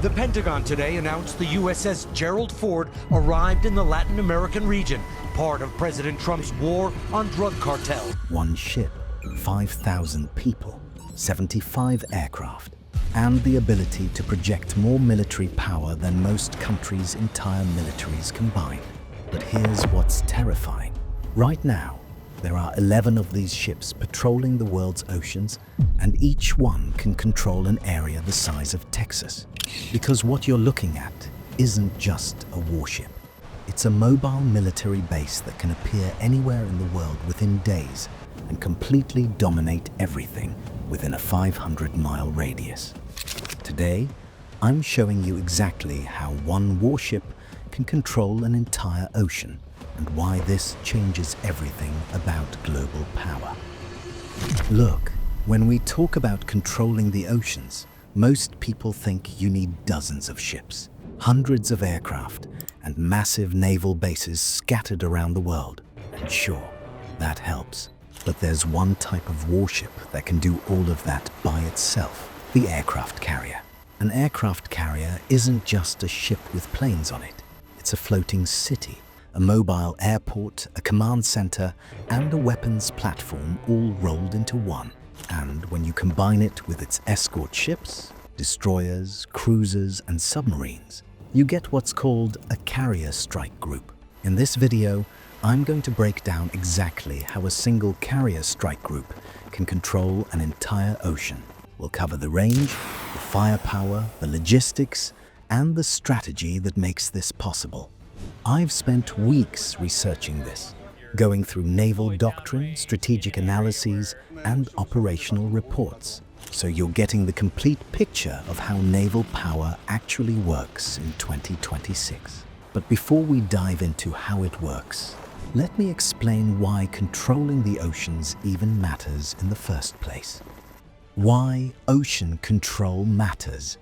The Pentagon today announced the USS Gerald R arrived in the Latin American region, part of President Trump's war on drug cartel. One ship, 5,000 people, 75 aircraft, and the ability to project more military power than most countries' entire militaries combined. But here's what's terrifying. Right now, there are 11 of these ships patrolling the world's oceans, and each one can control an area the size of Texas. Because what you're looking at isn't just a warship. It's a mobile military base that can appear anywhere in the world within days and completely dominate everything within a 500-mile radius. Today, I'm showing you exactly how one warship can control an entire ocean and why this changes everything about global power. Look, when we talk about controlling the oceans, most people think you need dozens of ships, hundreds of aircraft, and massive naval bases scattered around the world. And sure, that helps. But there's one type of warship that can do all of that by itself, the aircraft carrier. An aircraft carrier isn't just a ship with planes on it. It's a floating city, a mobile airport, a command center, and a weapons platform all rolled into one. And when you combine it with its escort ships, destroyers, cruisers, and submarines, you get what's called a carrier strike group. In this video, I'm going to break down exactly how a single carrier strike group can control an entire ocean. We'll cover the range, the firepower, the logistics, and the strategy that makes this possible. I've spent weeks researching this, going through naval doctrine, strategic analyses, and operational reports. So you're getting the complete picture of how naval power actually works in 2026. But before we dive into how it works, let me explain why controlling the oceans even matters in the first place. Why ocean control matters.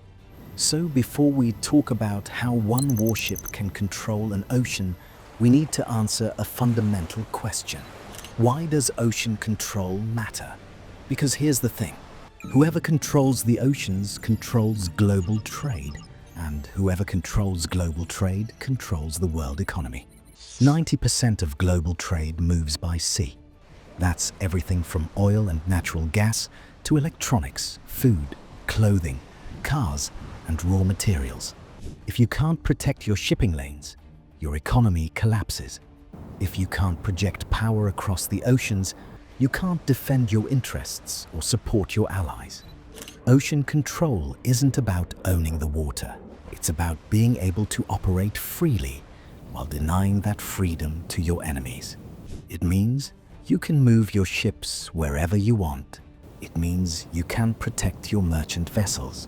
So before we talk about how one warship can control an ocean, we need to answer a fundamental question. Why does ocean control matter? Because here's the thing. Whoever controls the oceans controls global trade, and whoever controls global trade controls the world economy. 90% of global trade moves by sea. That's everything from oil and natural gas to electronics, food, clothing, cars, and raw materials. If you can't protect your shipping lanes, your economy collapses. If you can't project power across the oceans, you can't defend your interests or support your allies. Ocean control isn't about owning the water. It's about being able to operate freely while denying that freedom to your enemies. It means you can move your ships wherever you want. It means you can protect your merchant vessels.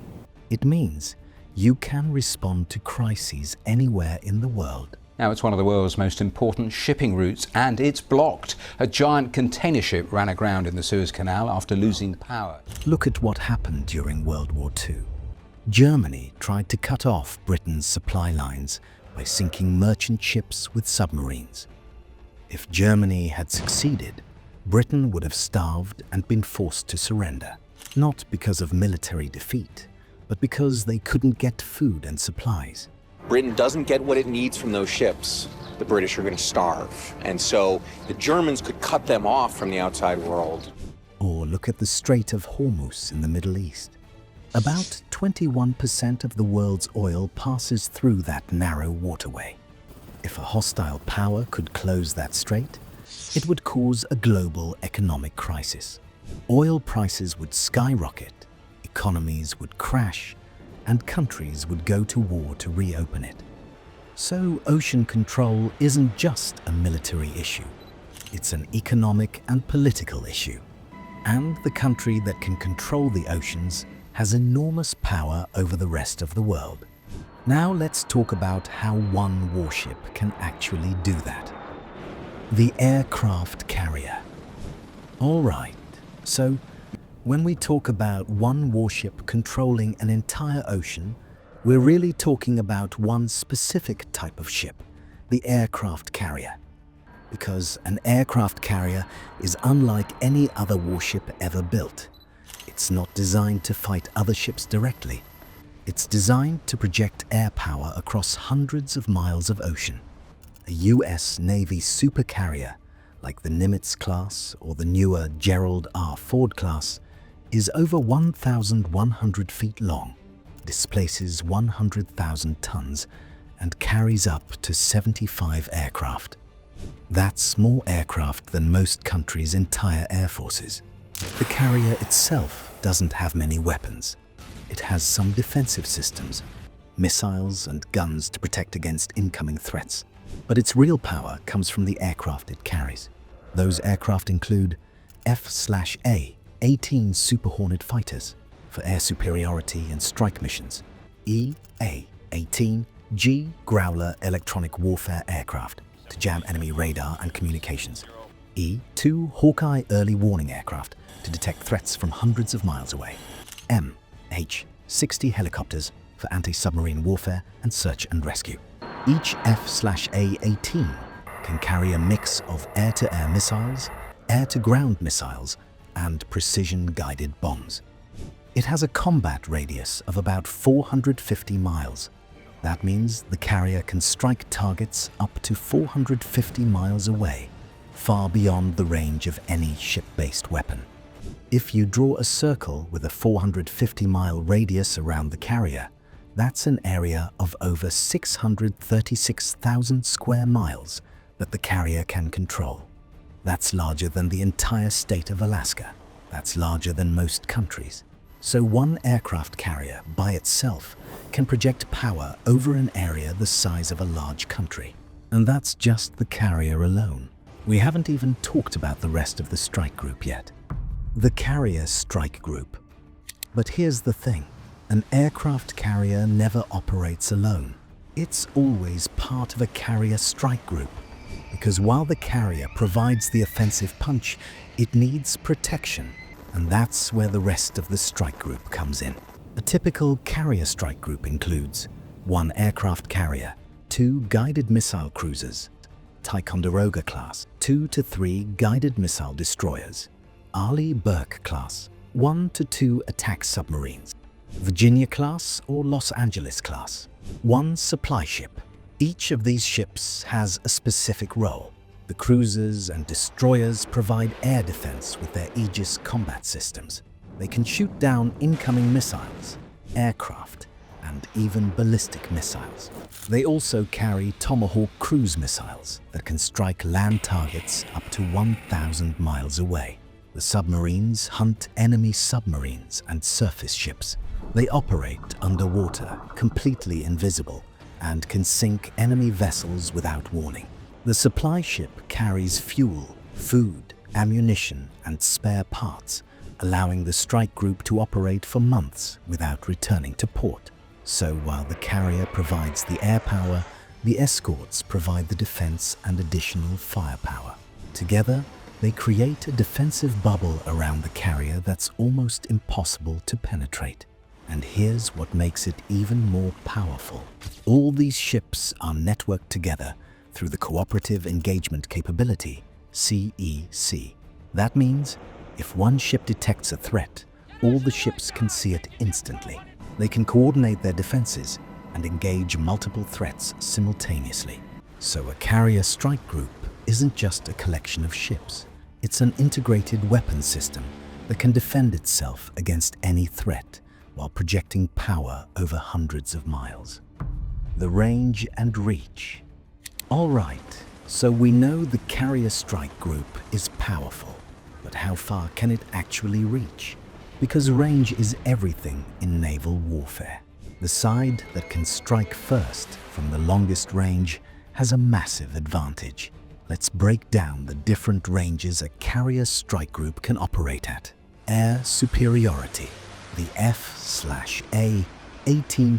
It means you can respond to crises anywhere in the world. Now it's one of the world's most important shipping routes and it's blocked. A giant container ship ran aground in the Suez Canal after losing power. Look at what happened during World War II. Germany tried to cut off Britain's supply lines by sinking merchant ships with submarines. If Germany had succeeded, Britain would have starved and been forced to surrender. Not because of military defeat, but because they couldn't get food and supplies. Britain doesn't get what it needs from those ships, the British are going to starve. And so the Germans could cut them off from the outside world. Or look at the Strait of Hormuz in the Middle East. About 21% of the world's oil passes through that narrow waterway. If a hostile power could close that strait, it would cause a global economic crisis. Oil prices would skyrocket, economies would crash, and countries would go to war to reopen it. So ocean control isn't just a military issue. It's an economic and political issue. And the country that can control the oceans has enormous power over the rest of the world. Now let's talk about how one warship can actually do that. The aircraft carrier. All right, so when we talk about one warship controlling an entire ocean, we're really talking about one specific type of ship, the aircraft carrier. Because an aircraft carrier is unlike any other warship ever built. It's not designed to fight other ships directly. It's designed to project air power across hundreds of miles of ocean. A US Navy supercarrier, like the Nimitz-class or the newer Gerald R class, is over 1,100 feet long, displaces 100,000 tons, and carries up to 75 aircraft. That's more aircraft than most countries' entire air forces. The carrier itself doesn't have many weapons. It has some defensive systems, missiles and guns to protect against incoming threats. But its real power comes from the aircraft it carries. Those aircraft include F/A 18 Super Hornet fighters for air superiority and strike missions, EA-18G Growler electronic warfare aircraft to jam enemy radar and communications, E-2 Hawkeye early warning aircraft to detect threats from hundreds of miles away, MH-60 helicopters for anti-submarine warfare and search and rescue. Each F/A-18 can carry a mix of air-to-air missiles, air-to-ground missiles, and precision-guided bombs. It has a combat radius of about 450 miles. That means the carrier can strike targets up to 450 miles away, far beyond the range of any ship-based weapon. If you draw a circle with a 450-mile radius around the carrier, that's an area of over 636,000 square miles that the carrier can control. That's larger than the entire state of Alaska. That's larger than most countries. So one aircraft carrier by itself can project power over an area the size of a large country. And that's just the carrier alone. We haven't even talked about the rest of the strike group yet. The carrier strike group. But here's the thing. An aircraft carrier never operates alone. It's always part of a carrier strike group. Because while the carrier provides the offensive punch, it needs protection. And that's where the rest of the strike group comes in. A typical carrier strike group includes 1 aircraft carrier, 2 guided missile cruisers, Ticonderoga class, 2 to 3 guided missile destroyers, Arleigh Burke class, 1 to 2 attack submarines, Virginia class or Los Angeles class, 1 supply ship. Each of these ships has a specific role. The cruisers and destroyers provide air defense with their Aegis combat systems. They can shoot down incoming missiles, aircraft, and even ballistic missiles. They also carry Tomahawk cruise missiles that can strike land targets up to 1,000 miles away. The submarines hunt enemy submarines and surface ships. They operate underwater, completely invisible, and can sink enemy vessels without warning. The supply ship carries fuel, food, ammunition, and spare parts, allowing the strike group to operate for months without returning to port. So while the carrier provides the air power, the escorts provide the defense and additional firepower. Together, they create a defensive bubble around the carrier that's almost impossible to penetrate. And here's what makes it even more powerful. All these ships are networked together through the Cooperative Engagement Capability, CEC. That means if one ship detects a threat, all the ships can see it instantly. They can coordinate their defenses and engage multiple threats simultaneously. So a carrier strike group isn't just a collection of ships. It's an integrated weapons system that can defend itself against any threat while projecting power over hundreds of miles. The range and reach. All right, so we know the carrier strike group is powerful, but how far can it actually reach? Because range is everything in naval warfare. The side that can strike first from the longest range has a massive advantage. Let's break down the different ranges a carrier strike group can operate at. Air superiority. The F/A-18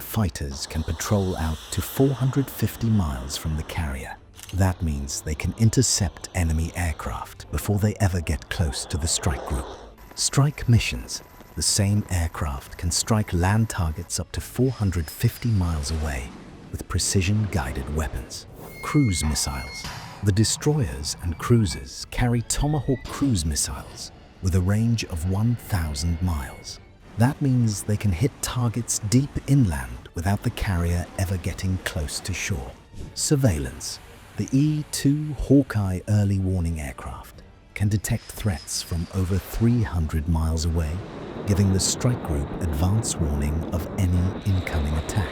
fighters can patrol out to 450 miles from the carrier. That means they can intercept enemy aircraft before they ever get close to the strike group. Strike missions. The same aircraft can strike land targets up to 450 miles away with precision-guided weapons. Cruise missiles. The destroyers and cruisers carry Tomahawk cruise missiles with a range of 1,000 miles. That means they can hit targets deep inland without the carrier ever getting close to shore. Surveillance. The E-2 Hawkeye early warning aircraft can detect threats from over 300 miles away, giving the strike group advance warning of any incoming attack.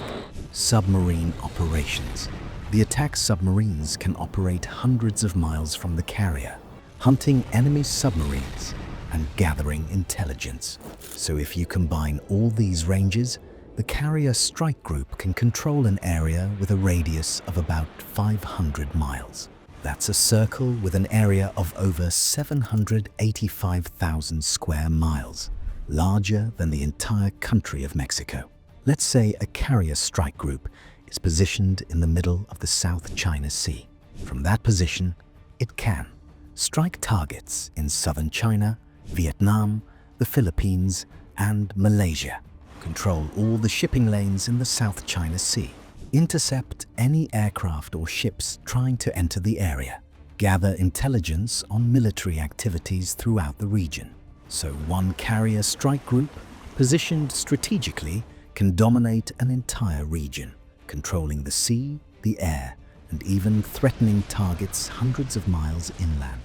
Submarine operations. The attack submarines can operate hundreds of miles from the carrier, hunting enemy submarines and gathering intelligence. So if you combine all these ranges, the carrier strike group can control an area with a radius of about 500 miles. That's a circle with an area of over 785,000 square miles, larger than the entire country of Mexico. Let's say a carrier strike group is positioned in the middle of the South China Sea. From that position, it can strike targets in southern China, Vietnam, the Philippines, and Malaysia, control all the shipping lanes in the South China Sea, intercept any aircraft or ships trying to enter the area, gather intelligence on military activities throughout the region. So one carrier strike group, positioned strategically, can dominate an entire region, controlling the sea, the air, and even threatening targets hundreds of miles inland.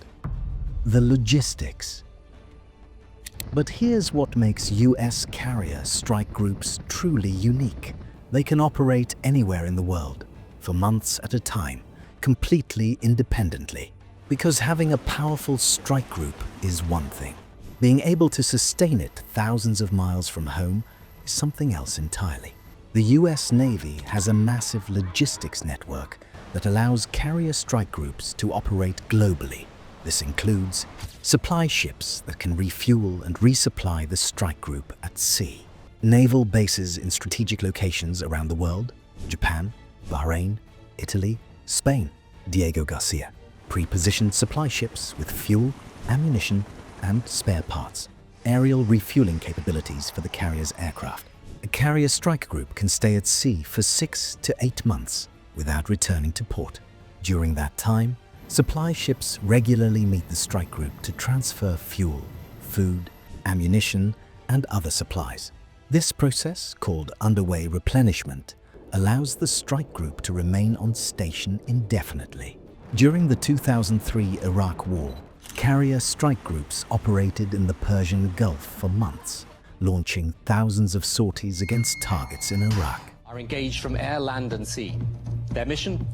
The logistics. But here's what makes US carrier strike groups truly unique. They can operate anywhere in the world, for months at a time, completely independently. Because having a powerful strike group is one thing. Being able to sustain it thousands of miles from home is something else entirely. The US Navy has a massive logistics network that allows carrier strike groups to operate globally. This includes supply ships that can refuel and resupply the strike group at sea, naval bases in strategic locations around the world, Japan, Bahrain, Italy, Spain, Diego Garcia, pre-positioned supply ships with fuel, ammunition, and spare parts, aerial refueling capabilities for the carrier's aircraft. A carrier strike group can stay at sea for 6 to 8 months without returning to port. During that time, supply ships regularly meet the strike group to transfer fuel, food, ammunition, and other supplies. This process, called underway replenishment, allows the strike group to remain on station indefinitely. During the 2003 Iraq War, carrier strike groups operated in the Persian Gulf for months, launching thousands of sorties against targets in Iraq. Are engaged from air, land, and sea. Their mission?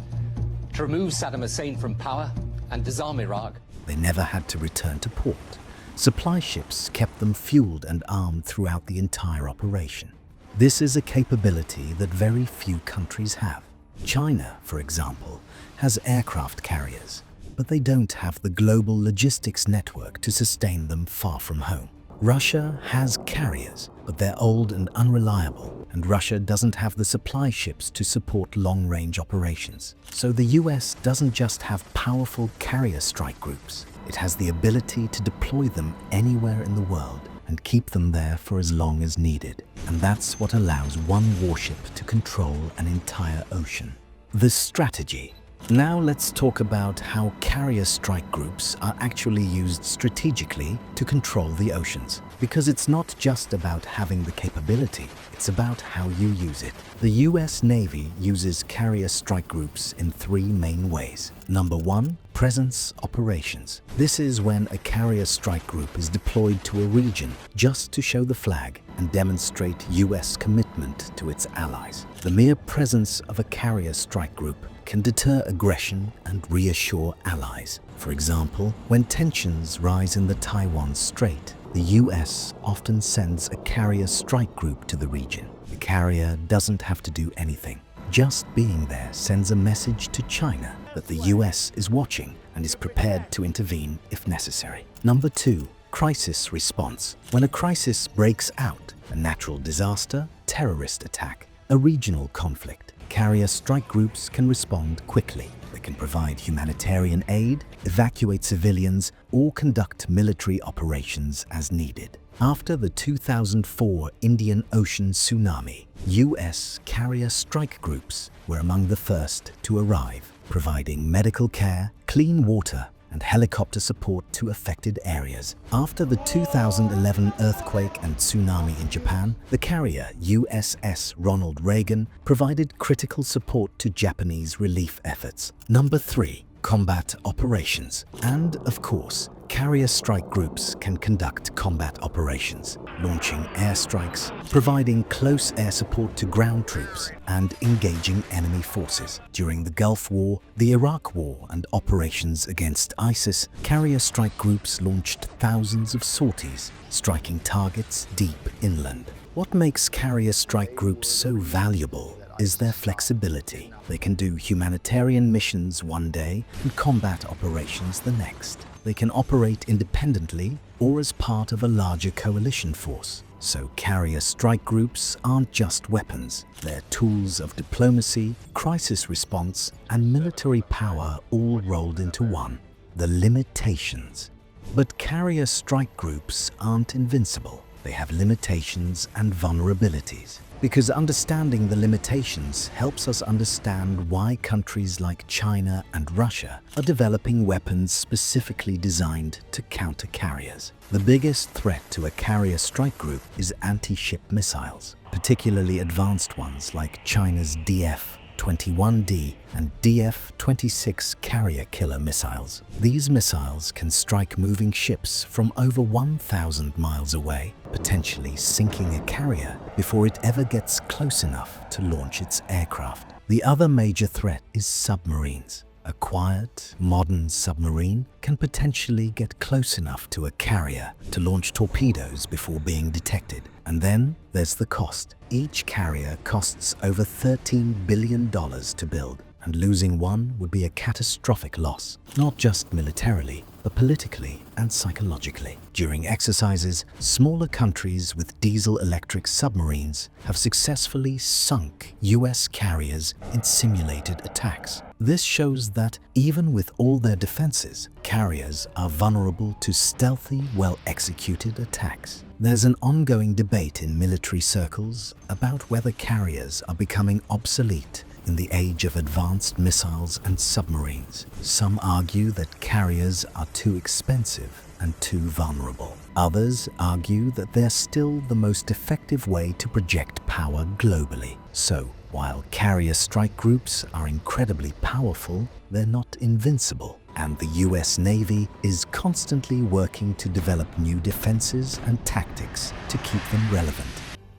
To remove Saddam Hussein from power and disarm Iraq. They never had to return to port. Supply ships kept them fueled and armed throughout the entire operation. This is a capability that very few countries have. China, for example, has aircraft carriers, but they don't have the global logistics network to sustain them far from home. Russia has carriers, but they're old and unreliable, and Russia doesn't have the supply ships to support long-range operations. So the US doesn't just have powerful carrier strike groups, it has the ability to deploy them anywhere in the world and keep them there for as long as needed. And that's what allows one warship to control an entire ocean. The strategy. Now let's talk about how carrier strike groups are actually used strategically to control the oceans. Because it's not just about having the capability, it's about how you use it. The US Navy uses carrier strike groups in 3 main ways. Number 1, presence operations. This is when a carrier strike group is deployed to a region just to show the flag and demonstrate US commitment to its allies. The mere presence of a carrier strike group can deter aggression and reassure allies. For example, when tensions rise in the Taiwan Strait, the US often sends a carrier strike group to the region. The carrier doesn't have to do anything. Just being there sends a message to China that the US is watching and is prepared to intervene if necessary. Number 2, crisis response. When a crisis breaks out, a natural disaster, terrorist attack, a regional conflict, carrier strike groups can respond quickly. They can provide humanitarian aid, evacuate civilians, or conduct military operations as needed. After the 2004 Indian Ocean tsunami, US carrier strike groups were among the first to arrive, providing medical care, clean water, and helicopter support to affected areas. After the 2011 earthquake and tsunami in Japan, the carrier USS Ronald Reagan provided critical support to Japanese relief efforts. Number 3. Combat operations. And, of course, carrier strike groups can conduct combat operations, launching airstrikes, providing close air support to ground troops, and engaging enemy forces. During the Gulf War, the Iraq War, and operations against ISIS, carrier strike groups launched thousands of sorties, striking targets deep inland. What makes carrier strike groups so valuable is their flexibility. They can do humanitarian missions one day and combat operations the next. They can operate independently or as part of a larger coalition force. So carrier strike groups aren't just weapons. They're tools of diplomacy, crisis response, and military power all rolled into one. The limitations. But carrier strike groups aren't invincible. They have limitations and vulnerabilities. Because understanding the limitations helps us understand why countries like China and Russia are developing weapons specifically designed to counter carriers. The biggest threat to a carrier strike group is anti-ship missiles, particularly advanced ones like China's DF-21D and DF-26 carrier killer missiles. These missiles can strike moving ships from over 1,000 miles away, potentially sinking a carrier before it ever gets close enough to launch its aircraft. The other major threat is submarines. A quiet, modern submarine can potentially get close enough to a carrier to launch torpedoes before being detected. And then there's the cost. Each carrier costs over $13 billion to build, and losing one would be a catastrophic loss, not just militarily, but politically and psychologically. During exercises, smaller countries with diesel-electric submarines have successfully sunk US carriers in simulated attacks. This shows that even with all their defenses, carriers are vulnerable to stealthy, well-executed attacks. There's an ongoing debate in military circles about whether carriers are becoming obsolete in the age of advanced missiles and submarines. Some argue that carriers are too expensive and too vulnerable. Others argue that they're still the most effective way to project power globally. So, while carrier strike groups are incredibly powerful, they're not invincible. And the US Navy is constantly working to develop new defenses and tactics to keep them relevant.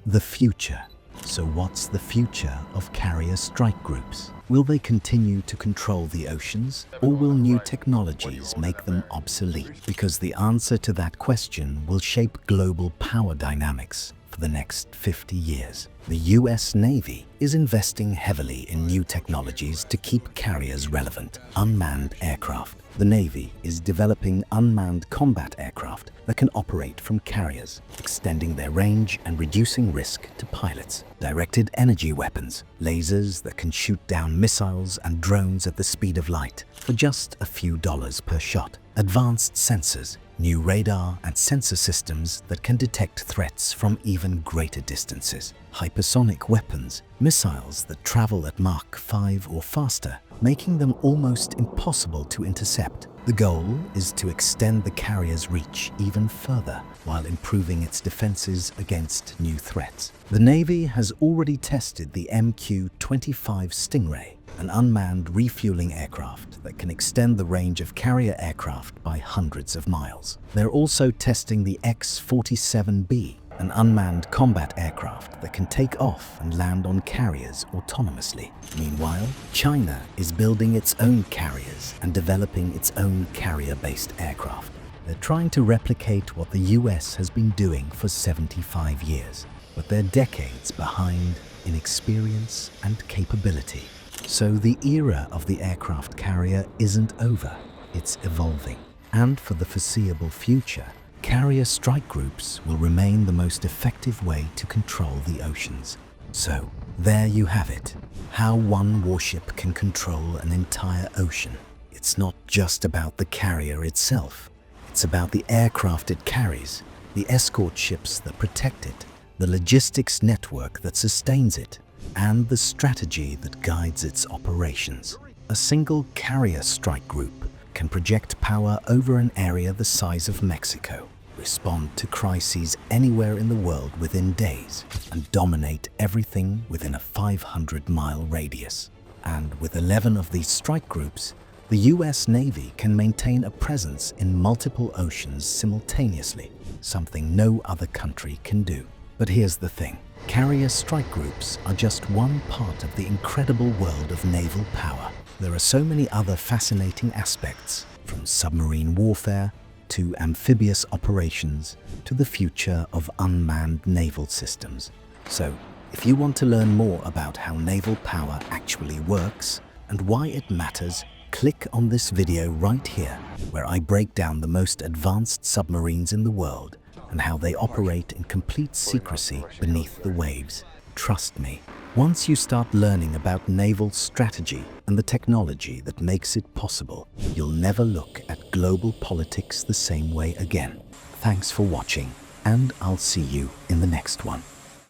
The future. So what's the future of carrier strike groups? Will they continue to control the oceans, or will new technologies make them obsolete? Because the answer to that question will shape global power dynamics for the next 50 years. The US Navy is investing heavily in new technologies to keep carriers relevant. Unmanned aircraft. The Navy is developing unmanned combat aircraft that can operate from carriers, extending their range and reducing risk to pilots. Directed energy weapons, lasers that can shoot down missiles and drones at the speed of light for just a few dollars per shot. Advanced sensors, new radar and sensor systems that can detect threats from even greater distances. Hypersonic weapons, missiles that travel at Mach 5 or faster, making them almost impossible to intercept. The goal is to extend the carrier's reach even further while improving its defenses against new threats. The Navy has already tested the MQ-25 Stingray, an unmanned refueling aircraft that can extend the range of carrier aircraft by hundreds of miles. They're also testing the X-47B, an unmanned combat aircraft that can take off and land on carriers autonomously. Meanwhile, China is building its own carriers and developing its own carrier-based aircraft. They're trying to replicate what the US has been doing for 75 years, but they're decades behind in experience and capability. So the era of the aircraft carrier isn't over, it's evolving. And for the foreseeable future, carrier strike groups will remain the most effective way to control the oceans. So, there you have it. How one warship can control an entire ocean. It's not just about the carrier itself. It's about the aircraft it carries, the escort ships that protect it, the logistics network that sustains it, and the strategy that guides its operations. A single carrier strike group can project power over an area the size of Mexico, respond to crises anywhere in the world within days, and dominate everything within a 500-mile radius. And with 11 of these strike groups, the US Navy can maintain a presence in multiple oceans simultaneously, something no other country can do. But here's the thing. Carrier strike groups are just one part of the incredible world of naval power. There are so many other fascinating aspects, from submarine warfare to amphibious operations to the future of unmanned naval systems. So, if you want to learn more about how naval power actually works and why it matters, click on this video right here, where I break down the most advanced submarines in the world and how they operate in complete secrecy beneath the waves. Trust me, once you start learning about naval strategy and the technology that makes it possible, you'll never look at global politics the same way again. Thanks for watching, and I'll see you in the next one.